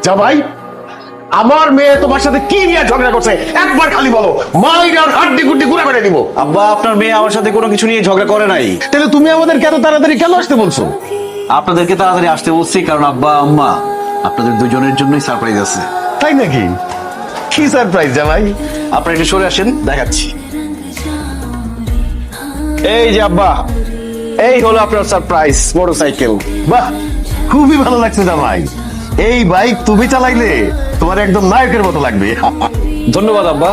জামাই, আমার মেয়ে তোমার সাথে কি নিয়ে ঝগড়া করছে একবার খালি বলো, মাইরার হাড্ডি গুড্ডি গুঁড়া করে দিব। আব্বা, আপনার মেয়ে আমার সাথে কোনো কিছু নিয়ে ঝগড়া করে নাই। তাহলে তুমি আমাদেরকে এত তাড়াতাড়ি কেন আসতে বলছো? আপনাদেরকে তাড়াতাড়ি আসতে বলছি কারণ আব্বা আম্মা আপনাদের দুজনের জন্যই সারপ্রাইজ আছে। তাই নাকি? কি সারপ্রাইজ জামাই? আপনারা একটু সরে আসেন, দেখাচ্ছি। এই যে আব্বা, এই হলো আপনার সারপ্রাইজ মোটরসাইকেল। বাহ, খুবই ভালো লাগছে জামাই। এই বাইক তুমি চালাইলে তোমার একদম নায়কের মতো লাগবে। ধন্যবাদ আব্বা,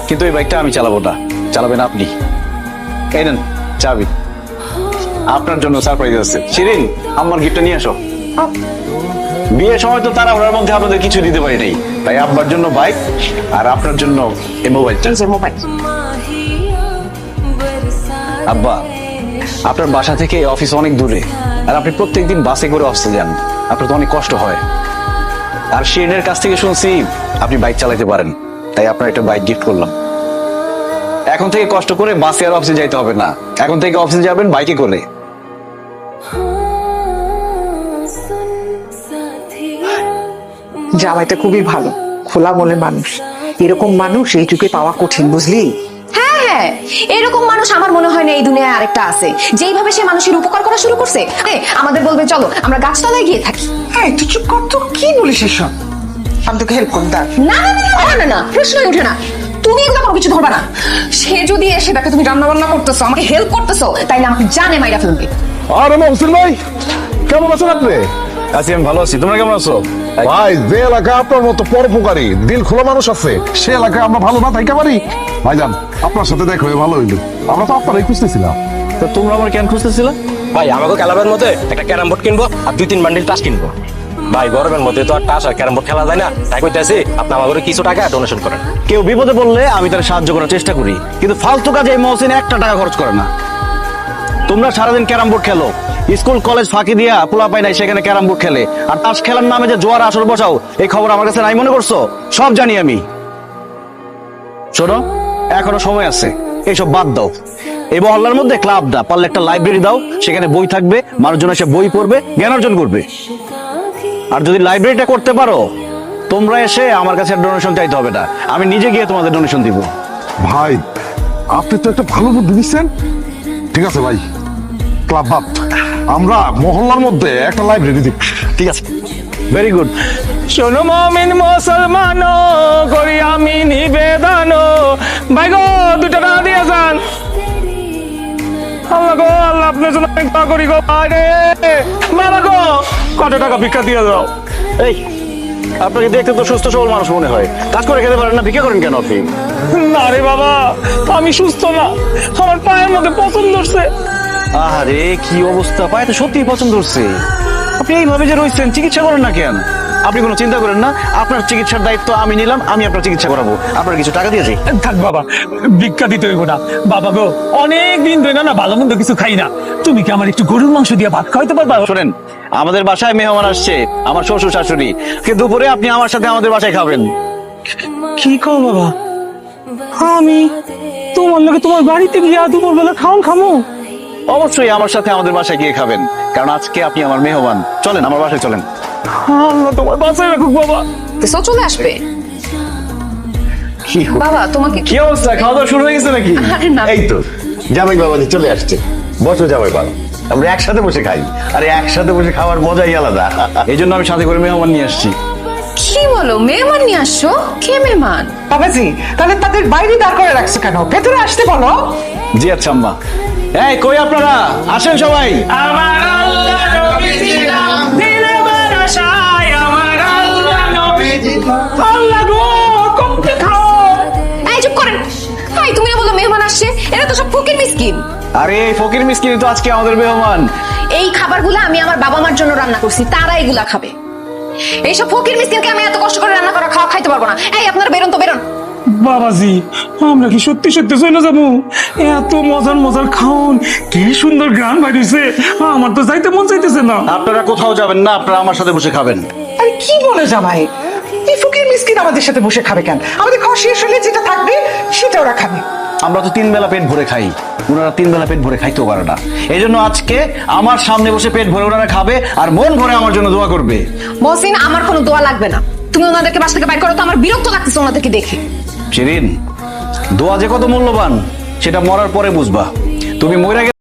কিন্তু এই বাইকটা আমি চালাবো না, চালাবেন আপনি। এই নেন চাবি, আপনার জন্য সারপ্রাইজ আছে। শিরিন, আমার গিফটটা নিয়ে আসো। বিয়ের সময় তো তাড়াহুড়ার মধ্যে আপনাদের কিছু দিতে পারি নাই, তাই আব্বার জন্য বাইক আর আপনার জন্য এই মোবাইলটা। আব্বা, আপনার বাসা থেকে অফিস অনেক দূরে, আর আপনি প্রত্যেকদিন বাসে করে অফিসে যান, আপনার তো অনেক কষ্ট হয়। আর শিরিনের কাছ থেকে শুনছি আপনি বাইক চালাতে পারেন, তাই আপনার একটা বাইক গিফট করলাম। এখন থেকে কষ্ট করে বাসে আর অফিসে যাইতে হবে না, এখন থেকে অফিসে যাবেন বাইকে করে। জামাইটা খুবই ভালো, খোলা মনের মানুষ। এরকম মানুষ এই যুগে পাওয়া কঠিন, বুঝলি? হ্যাঁ হ্যাঁ, এরকম মানুষ আমার মনে হয় না এই দুনিয়ায় আরেকটা আছে। যেইভাবে সে মানুষের উপকার করা শুরু করছে, আমাদের বলবে চলো আমরা গাছতলায় গিয়ে থাকি। হ্যাঁ, তুই চুপ কর তো, কি বলিস এসব? আমি তোকে হেল্প করুন। না না না না না না, প্রশ্নই ওঠে না। তুমি এগুলো কোনো কিছু ধরবা না। সে যদি এসে দেখে তুমি রান্না বান্না করতেছো, আমাকে হেল্প করতেছো, তাইলে আমাকে জানে মাইরা ফেলবে। আরে মহসিন ভাই, কেমন আছেন আপনি? আছি, আমি ভালো আছি। তোমরা কেমন আছো? ভাই, যে এলাকায় আপনার মতো পরোপকারী দিল খোলা মানুষ আছে, সে এলাকায় আমরা ভালো না থাকতে পারি? ভাইজান, আপনার সাথে দেখা হয়ে ভালো হইলো। আমরা তো আপনারাই খুঁজতেছিলাম। তো তোমরা আমার কেন খুঁজতেছিল? ভাই, আমাকে ক্লাবের মধ্যে একটা ক্যারাম বোর্ড কিনবো আর 2-3 বান্ডিল টাস কিনবো। ভাই, গরমের মধ্যে তো আর টাস আর ক্যারাম বোর্ড খেলা যায় না, তাই কইতাছি আপনি আমাকে কিছু টাকা ডোনেশন করেন। কেউ বিপদে পড়লে আমি তার সাহায্য করার চেষ্টা করি, কিন্তু ফালতু কাজে এই মহসিন একটা টাকা খরচ করে না। তোমরা সারাদিন ক্যারাম বোর্ড খেলো, স্কুল কলেজ ফাঁকি দিয়া পোলা পাই নাই সেখানে ক্যারাম বোর্ড খেলে, আর তাস খেলার নামে যে জোয়ার আসর বসাও, এই খবর আমার কাছে নাই মনে করছো? সব জানি আমি। শোনো, এখনো সময় আছে, এইসব বাদ দাও। এই মহল্লার মধ্যে ক্লাব দাও, পারলে একটা লাইব্রেরি দাও, সেখানে বই থাকবে, মানুষজন এসে বই পড়বে, জ্ঞান অর্জন করবে। আর যদি লাইব্রেরিটা করতে পারো, তোমরা এসে আমার কাছে ডোনেশন চাইতে হবে না, আমি নিজে গিয়ে তোমাদের ডোনেশন দিব। ভাই, আপনি তো একটা ভালো বুদ্ধি দিচ্ছেন। ঠিক আছে ভাই, ক্লাব বাদ, আমরা মহল্লার মধ্যে একটা লাইব্রেরি দিব। ঠিক আছে, ভেরি গুড। শোনো মুমিন মুসলমান, করি আমি নিবেদন, ভাই গো 2 টাকা দিয়ে যান। আল্লাহ গো, আল্লাহ আপনার জন্য দোয়া করি গো। আরে বাবা গো, কত টাকা ভিক্ষা দিয়ে দাও। এই, আপনাকে দেখতে তো সুস্থ সবল মানুষ মনে হয়, কাজ করে খেতে পারেন না, ভিক্ষা করেন কেন আপনি? না রে বাবা, আমি সুস্থ না, আমার পায়ের মধ্যে পছন্দ হচ্ছে। আরে কি অবস্থা, পায়ে তো সত্যি পছন্দ হচ্ছে। আপনি এইভাবে যে রয়েছেন, চিকিৎসা করেন না কেন? আপনি কোনো চিন্তা করেন না, আপনার চিকিৎসার দায়িত্ব আমি নিলাম, আমি আপনার চিকিৎসা করাবো। আপনার কিছু টাকা দিয়েছি। থাক বাবা, ভিক্ষা দিতে হইব না। বাবা গো, অনেক দিন ধরে না ভালো মন্দ কিছু খাই না, তুমি কি আমার একটু গরুর মাংস দিয়ে ভাত খাওয়াইতে পারবা? শোনেন, আমাদের বাসায় মেহমান আসছে, আমার শ্বশুর শাশুড়ি, কিন্তু দুপুরে আপনি আমার সাথে আমাদের বাসায় খাবেন। কি কও বাবা, আমি তোমার লগে তোমার বাড়িতে গিয়া দুপুর বেলা খামো? অবশ্যই আমার সাথে আমাদের বাসায় গিয়ে খাবেন, কারণ আজকে আপনি আমার মেহমান। চলেন আমার বাসায় চলেন। আল্লাহ তোমার বাসায় রাখুক বাবা। তো চলে আসবে। বাবা, তোমাকে কি অবস্থা, খাওয়া দাওয়া শুরু হয়ে গেছে নাকি? আরে না, এই তো জামাই বাবাজি চলে আসছে। বসো জামাই বাবা, আমরা একসাথে বসে খাই। আরে একসাথে বসে খাওয়ার মজাই আলাদা। এই জন্য আমি সাথে করে মেহমান নিয়ে আসছি। কি বলো, মেহমান নিয়ে আসছো? কে মেহমান? বাবাজি, তাহলে তাদের বাইরে দাঁড় করে রাখছো কেন? ভেতরে আসতে বলো। জি আচ্ছা আম্মা। এই কই আপনারা, আসেন সবাই। আমার আল্লাহ নবীজি নাম দিলে বারাসায়, আমার আল্লাহ নবীজি আল্লাহ গো, কমতে খাও। এই চুপ করেন। এই, তুমি না বলো মেহমান আসছে? এরা তো সব ফকির মিসকিন। আরে এই ফকির মিসকিন তো আজকে আমাদের মেহমান। এই খাবারগুলো আমি আমার বাবা মার জন্য রান্না করছি, তারা এগুলা খাবে। এইসব ফকির মিসকিনকে আমি এত কষ্ট করে রান্না করা খাওয়া খাইতে পারবো না। এই, আপনারা বেরোন তো, বেরোন। বাবাজি, আমরা কি সত্যি সত্যি চলে যাবো? এত মজার মজার খাওন, কি সুন্দর গান বাইরেছে, আমার তো যাইতে মন চাইতেছে না। আপনারা কোথাও যাবেন না, আপনারা আমার সাথে বসে খাবেন। আরে কি বলে জামাই, এই ফকির মিসকিন আমাদের সাথে বসে খাবে কেন? আমাদের খাওয়া শেষ হলে যেটা থাকবে সেটা ওরা খাবে। আমরা তো 3 বেলা পেট ভরে খাই, ওনারা 3 বেলা পেট ভরে খাইতেও পারে না। এই জন্য আজকে আমার সামনে বসে পেট ভরে ওনারা খাবে আর মন ভরে আমার জন্য দোয়া করবে। মহসিন, আমার কোনো দোয়া লাগবে না। তুমি ওনাদেরকে বাসা থেকে বাইর করো তো, আমার বিরক্ত লাগতেছে ওনাদেরকে দেখে। শিরিন, দোয়া যে কত মূল্যবান সেটা মরার পরে বুঝবা। তুমি মরে